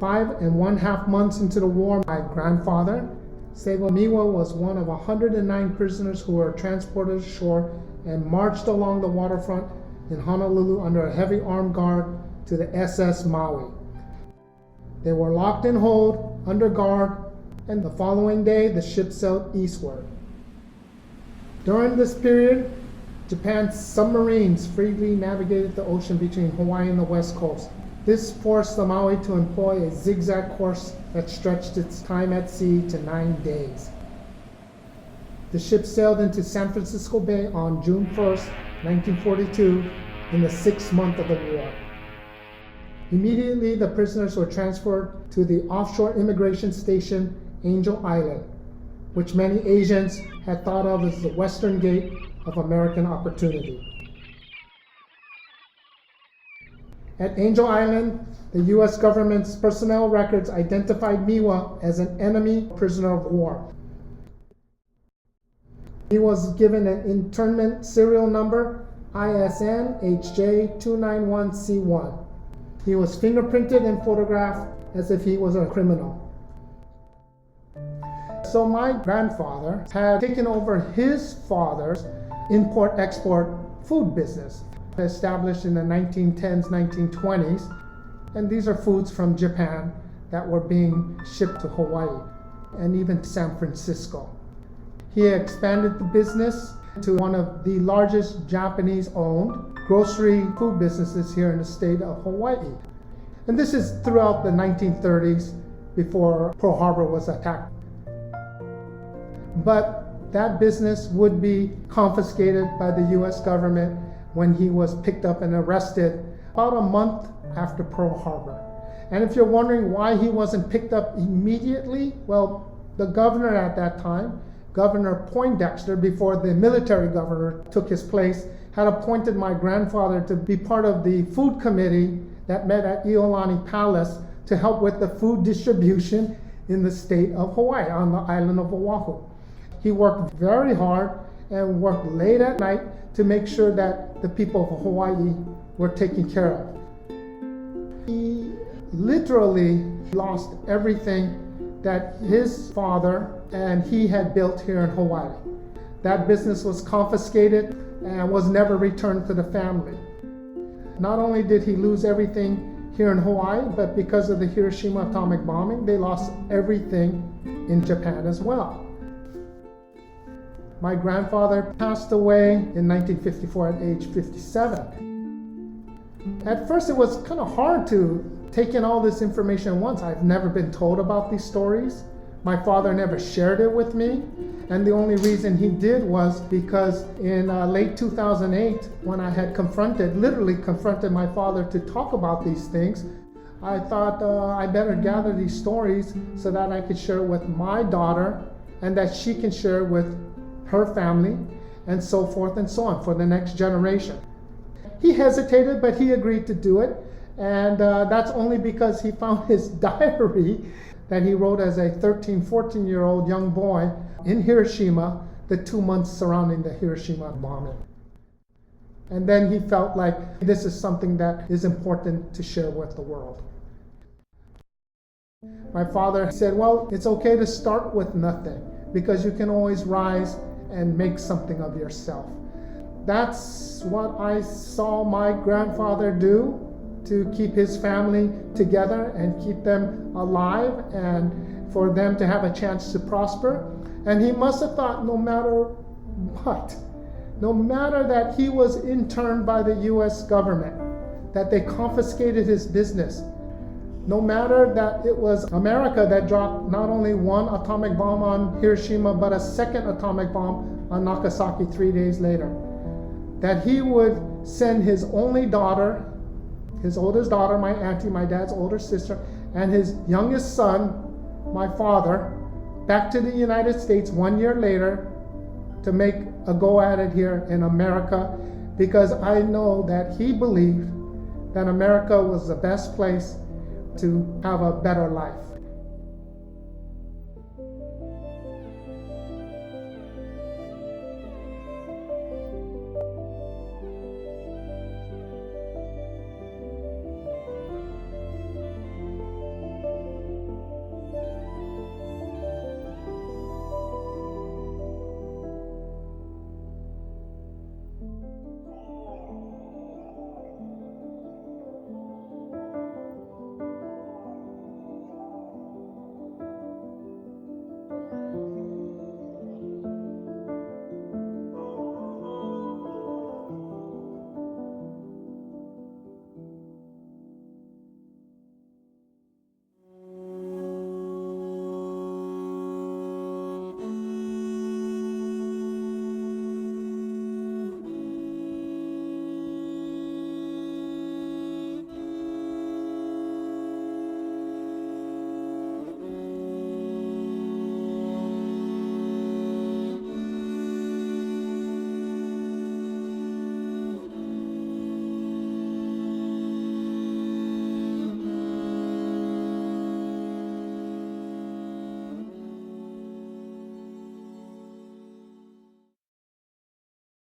5.5 months into the war, my grandfather, Seigo Miwa, was one of 109 prisoners who were transported ashore and marched along the waterfront in Honolulu under a heavy armed guard to the SS Maui. They were locked in hold, under guard, and the following day the ship sailed eastward. During this period, Japan's submarines freely navigated the ocean between Hawaii and the west coast. This forced the Maui to employ a zigzag course that stretched its time at sea to 9 days. The ship sailed into San Francisco Bay on June 1st, 1942, in the 6th month of the war. Immediately, the prisoners were transferred to the offshore immigration station, Angel Island, which many Asians had thought of as the Western Gate of American opportunity. At Angel Island, the U.S. government's personnel records identified Miwa as an enemy prisoner of war. He was given an internment serial number, ISN HJ291C1. He was fingerprinted and photographed as if he was a criminal. So my grandfather had taken over his father's import-export food business, established in the 1910s, 1920s, and these are foods from Japan that were being shipped to Hawaii and even San Francisco. He expanded the business to one of the largest Japanese-owned grocery food businesses here in the state of Hawaii. And this is throughout the 1930s, before Pearl Harbor was attacked. But that business would be confiscated by the US government when he was picked up and arrested about a month after Pearl Harbor. And if you're wondering why he wasn't picked up immediately, well, the governor at that time, Governor Poindexter, before the military governor took his place, had appointed my grandfather to be part of the food committee that met at Iolani Palace to help with the food distribution in the state of Hawaii, on the island of Oahu. He worked very hard and worked late at night to make sure that the people of Hawaii were taken care of. He literally lost everything that his father and he had built here in Hawaii. That business was confiscated and was never returned to the family. Not only did he lose everything here in Hawaii, but because of the Hiroshima atomic bombing, they lost everything in Japan as well. My grandfather passed away in 1954 at age 57. At first it was kind of hard to take in all this information at once. I've never been told about these stories. My father never shared it with me. And the only reason he did was because in late 2008, when I had literally confronted my father to talk about these things, I thought I better gather these stories so that I could share it with my daughter and that she can share it with her family and so forth and so on for the next generation. He hesitated, but he agreed to do it. And that's only because he found his diary that he wrote as a 13, 14-year-old young boy in Hiroshima, the 2 months surrounding the Hiroshima bombing. And then he felt like this is something that is important to share with the world. My father said, well, it's okay to start with nothing because you can always rise and make something of yourself. That's what I saw my grandfather do to keep his family together and keep them alive and for them to have a chance to prosper. And he must have thought no matter what, no matter that he was interned by the US government, that they confiscated his business, no matter that it was America that dropped not only one atomic bomb on Hiroshima, but a second atomic bomb on Nagasaki 3 days later, that he would send his only daughter, his oldest daughter, my auntie, my dad's older sister, and his youngest son, my father, back to the United States 1 year later to make a go at it here in America, because I know that he believed that America was the best place to have a better life.